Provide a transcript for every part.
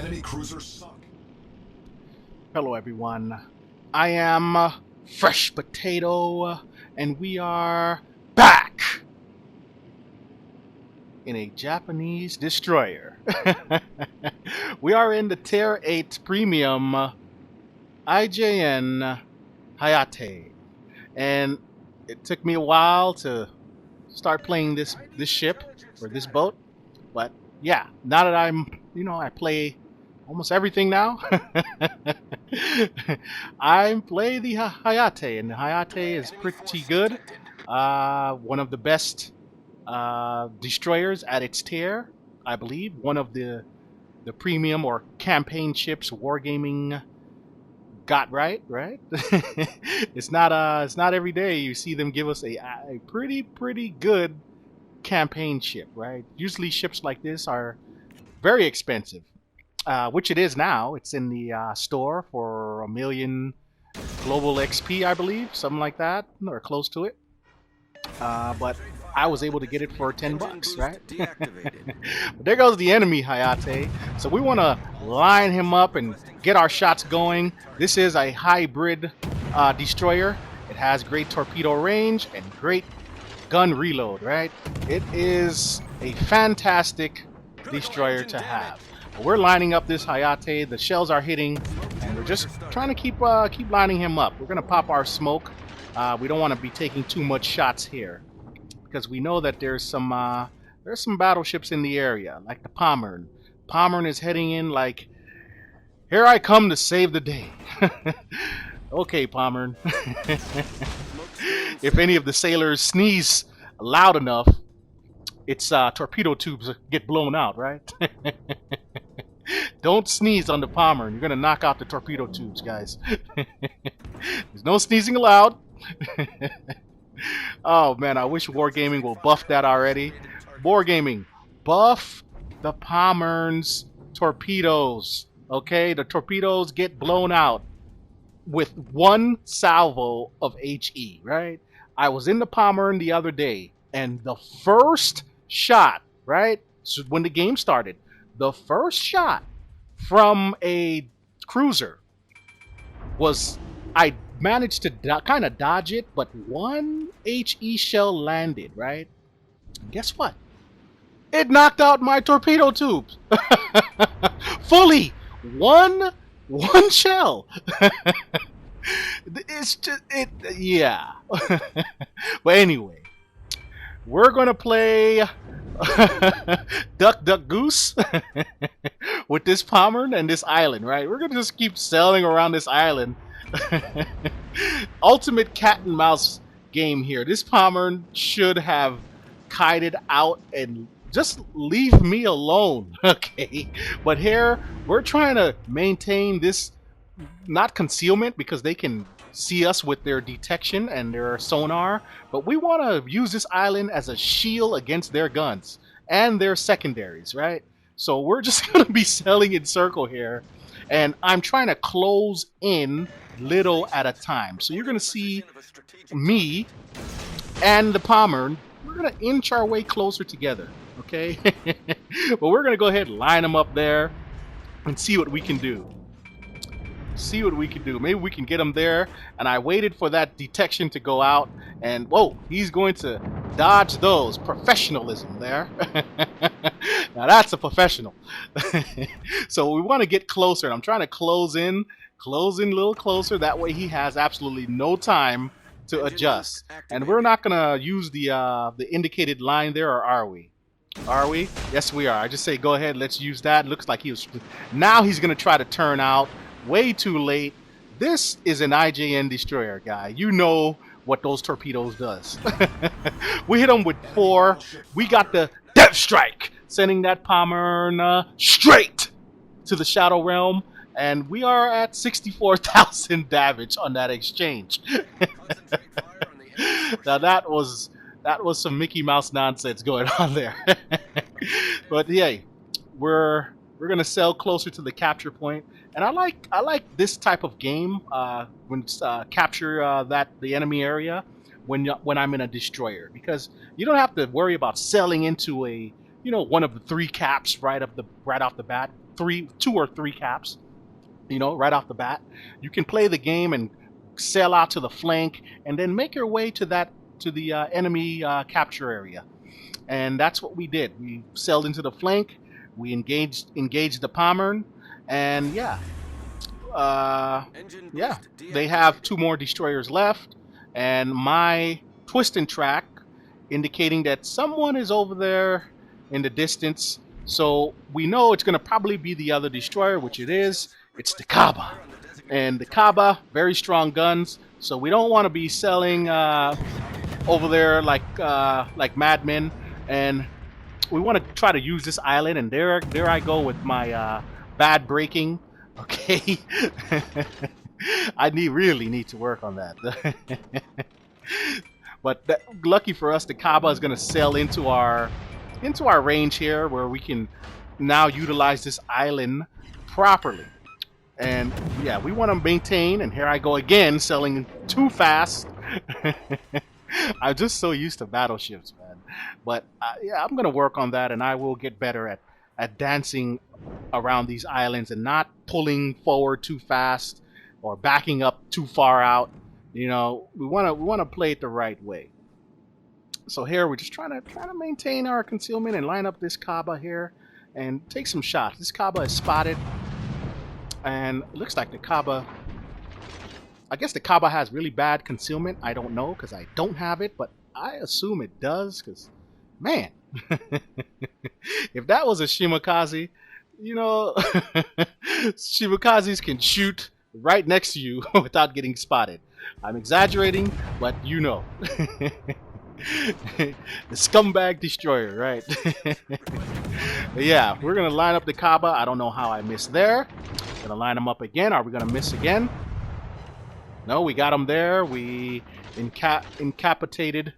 enemy cruisers sunk. Hello everyone, I am Fresh Potato, and we are back in a Japanese destroyer. We are in the Tier 8 Premium IJN Hayate, and it took me a while to start playing this ship, or this boat, but yeah, now that I play almost everything now. I play the Hayate, and the Hayate is pretty good. One of the best destroyers at its tier, I believe. One of the premium or campaign ships Wargaming got right. It's not every day you see them give us a pretty good campaign ship, right? Usually ships like this are very expensive. Which it is now. It's in the store for 1 million global XP, I believe, something like that, or close to it. But I was able to get it for 10 bucks, right? But there goes the enemy Hayate. So we want to line him up and get our shots going. This is a hybrid destroyer. It has great torpedo range and great gun reload, right? It is a fantastic destroyer to have. We're lining up this Hayate. The shells are hitting, and we're just trying to keep lining him up. We're gonna pop our smoke. We don't want to be taking too much shots here, because we know that there's some battleships in the area, like the Pommern. Pommern is heading in like, here I come to save the day. Okay, Pommern. If any of the sailors sneeze loud enough, its torpedo tubes get blown out, right? Don't sneeze on the Pommern. You're gonna knock out the torpedo tubes, guys. There's no sneezing allowed. Oh man, I wish Wargaming will buff that already. Wargaming, buff the Pommern's torpedoes. Okay, the torpedoes get blown out with one salvo of HE, right? I was in the Pommern the other day, and the first shot, right? So when the game started, the first shot from a cruiser was, I managed to kind of dodge it, but one HE shell landed, right? And guess what? It knocked out my torpedo tubes. Fully. One shell. It's just, yeah. But anyway, we're gonna play Duck Duck Goose with this Pommern and this island, right? We're gonna just keep sailing around this island. Ultimate cat and mouse game here. This Pommern should have kited out and just leave me alone, okay? But here we're trying to maintain this, not concealment, because they can see us with their detection and their sonar, but we want to use this island as a shield against their guns and their secondaries, right? So we're just going to be sailing in circle here, and I'm trying to close in little at a time. So you're going to see me and the Pommern. We're going to inch our way closer together, okay? But we're going to go ahead and line them up there and see what we can do. Maybe we can get him there. And I waited for that detection to go out, and whoa, he's going to dodge those. Professionalism there. Now that's a professional. So we want to get closer, and I'm trying to close in a little closer. That way he has absolutely no time to adjust. And we're not gonna use the indicated line there, or are we? Are we? Yes, we are. I just say go ahead, let's use that. Looks like he was. Now he's gonna try to turn out. Way too late. This is an IJN destroyer, guy. You know what those torpedoes does. We hit them with 4. We got the Death Strike, sending that Pommern straight to the Shadow Realm, and we are at 64,000 damage on that exchange. Now that was some Mickey Mouse nonsense going on there. But yeah, we're gonna sail closer to the capture point. And I like this type of game when capture the enemy area when I'm in a destroyer, because you don't have to worry about sailing into a one of the 3 caps right off the bat. two or three caps, you know, right off the bat. You can play the game and sail out to the flank and then make your way to the enemy capture area. And that's what we did. We sailed into the flank. We engaged the Pommern, and yeah, they have two more destroyers left, and my twist and track indicating that someone is over there in the distance. So we know it's going to probably be the other destroyer, which it is. It's the Kaaba. And the Kaaba, very strong guns. So we don't want to be selling over there like madmen. And we want to try to use this island. And there I go with my bad braking. Okay. I really need to work on that. But lucky for us, the Kaaba is going to sail into our range here, where we can now utilize this island properly. And yeah, we want to maintain. And here I go again, selling too fast. I'm just so used to battleships, man. But yeah, I'm going to work on that, and I will get better at dancing around these islands and not pulling forward too fast or backing up too far out. You know, we want to play it the right way. So here we're just trying to maintain our concealment and line up this Kaaba here and take some shots. This Kaaba is spotted, and it looks like the Kaaba, I guess the Kaaba has really bad concealment. I don't know, because I don't have it, but I assume it does, because man, if that was a Shimakaze, you know, Shimakazes can shoot right next to you without getting spotted. I'm exaggerating, but you know. The scumbag destroyer, right? Yeah, we're gonna line up the Kaaba. I don't know how I missed there. Gonna line them up again. Are we gonna miss again? No, we got him there. We incapacitated.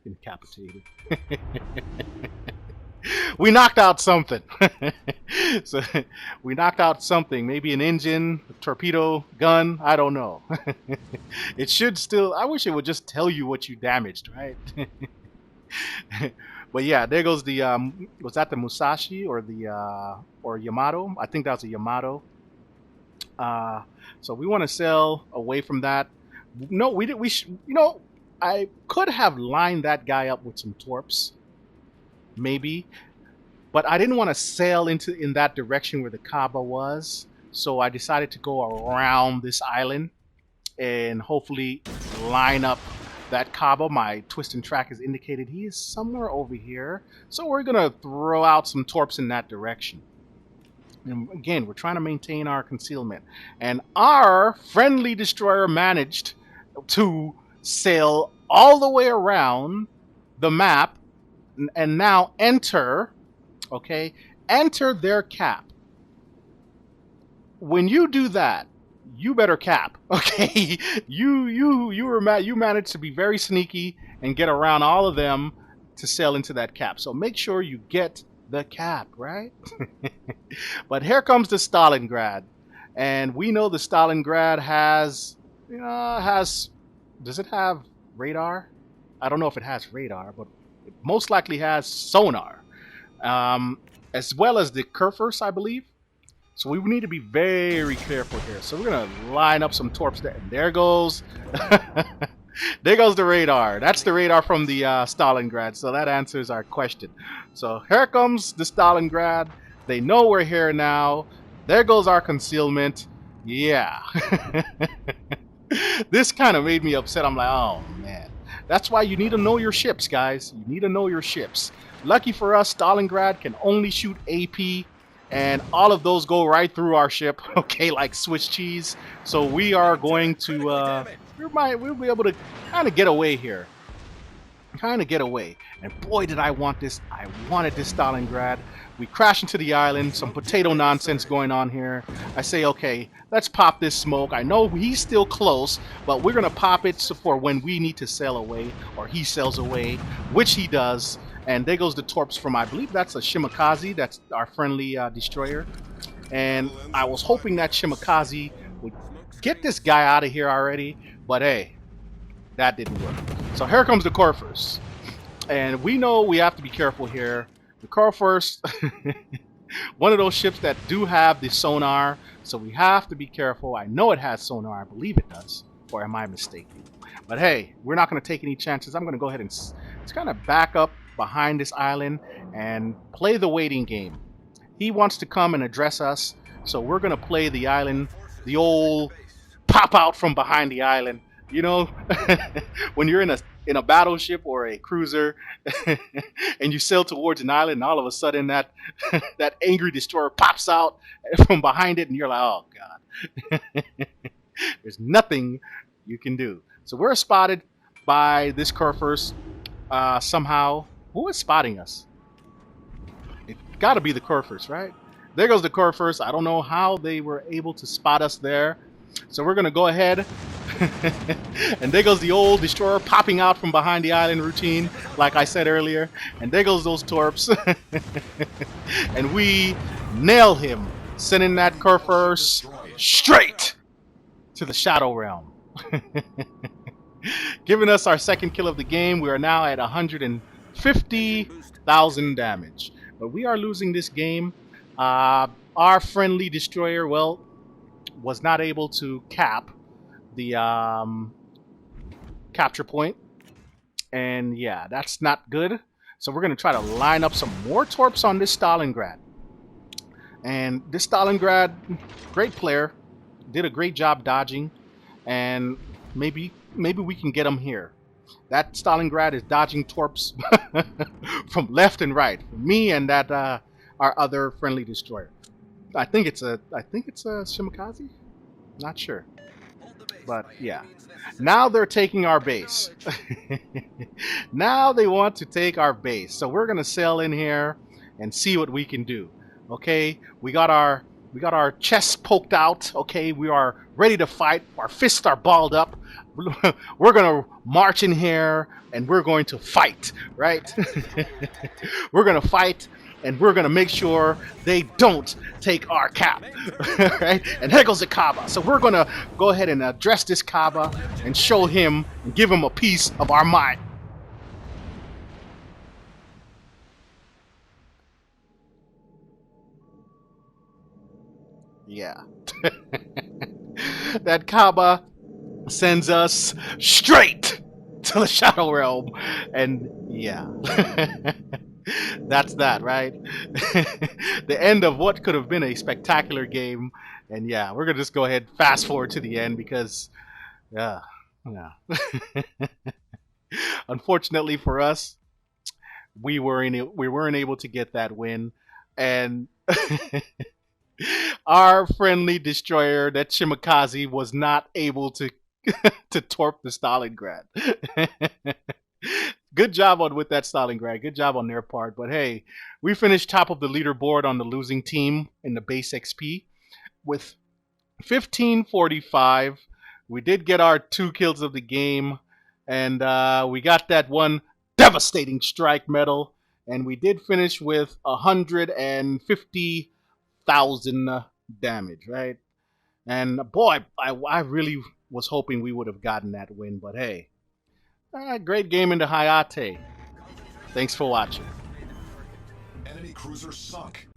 We knocked out something. So we knocked out something. Maybe an engine, a torpedo, gun. I don't know. It should still. I wish it would just tell you what you damaged, right? But yeah, there goes the. Was that the Musashi or the or Yamato? I think that was a Yamato. So we want to sail away from that. No, we did. You know, I could have lined that guy up with some torps, maybe, but I didn't want to sail in that direction where the Kaaba was. So I decided to go around this island and hopefully line up that Kaaba. My twist and track has indicated he is somewhere over here. So we're gonna throw out some torps in that direction. And again, we're trying to maintain our concealment. And our friendly destroyer managed to sail all the way around the map and now enter their cap. When you do that, you better cap, okay? You managed to be very sneaky and get around all of them to sail into that cap. So make sure you get the cap, right? But here comes the Stalingrad, and we know the Stalingrad has, does it have radar? I don't know if it has radar, but it most likely has sonar, as well as the Kurfürst, I believe. So we need to be very careful here. So we're gonna line up some torps there. And there goes, there goes the radar. That's the radar from the Stalingrad. So that answers our question. So here comes the Stalingrad. They know we're here now. There goes our concealment. Yeah. This kind of made me upset. I'm like, oh man. That's why you need to know your ships, guys. You need to know your ships. Lucky for us, Stalingrad can only shoot AP. And all of those go right through our ship, okay, like Swiss cheese. So we are going to, we'll be able to kind of get away here. Kind of get away. And boy, did I want this. I wanted this Stalingrad. We crash into the island, some potato nonsense going on here. I say, okay, let's pop this smoke. I know he's still close, but we're going to pop it for when we need to sail away, or he sails away, which he does. And there goes the torps from, I believe that's a Shimakaze. That's our friendly destroyer. And I was hoping that Shimakaze would get this guy out of here already. But hey, that didn't work. So here comes the Kurfürst. And we know we have to be careful here. The Kurfürst, One of those ships that do have the sonar, so we have to be careful. I know it has sonar. I believe it does. Or am I mistaken? But hey, we're not going to take any chances. I'm going to go ahead and kind of back up behind this island and play the waiting game. He wants to come and address us, so we're going to play the island, the old pop out from behind the island. You know, when you're in a battleship or a cruiser and you sail towards an island and all of a sudden that that angry destroyer pops out from behind it and you're like, oh god. There's nothing you can do. So we're spotted by this Kurfürst somehow. Who is spotting us? It's got to be the Kurfürst, right? There goes the Kurfürst. I don't know how they were able to spot us there. So we're going to go ahead. And there goes the old destroyer popping out from behind the island routine, like I said earlier. And there goes those torps. And we nail him, sending that Kurfürst straight to the Shadow Realm. Giving us our second kill of the game. We are now at 150,000 damage. But we are losing this game. Our friendly destroyer, well, was not able to cap the capture point. And yeah, that's not good. So we're going to try to line up some more torps on this Stalingrad. And this Stalingrad, great player, did a great job dodging. And maybe we can get him here. That Stalingrad is dodging torps from left and right. Me and that our other friendly destroyer. I think it's a Shimakaze? Not sure. But yeah. Now they're taking our base. Now they want to take our base. So we're gonna sail in here and see what we can do. Okay, we got our chests poked out. Okay, we are ready to fight. Our fists are balled up. We're gonna march in here and we're going to fight, right? We're gonna fight and we're gonna make sure they don't take our cap, right? And here goes the Kaaba. So we're gonna go ahead and address this Kaaba and show him and give him a piece of our mind. Yeah. That Kaaba sends us straight to the Shadow Realm. And yeah. That's that, right? The end of what could have been a spectacular game. And yeah, we're gonna just go ahead fast forward to the end because yeah. Unfortunately for us, we weren't able to get that win. And our friendly destroyer, that Shimakaze, was not able to to torp the Stalingrad. Good job with that Stalingrad. Good job on their part. But hey, we finished top of the leaderboard on the losing team in the base XP with 1545. We did get our 2 kills of the game, and we got that one devastating strike medal, and we did finish with 150,000 damage, right? And boy, I really was hoping we would have gotten that win, but hey. Great game into Hayate. Thanks for watching. Enemy cruiser sunk.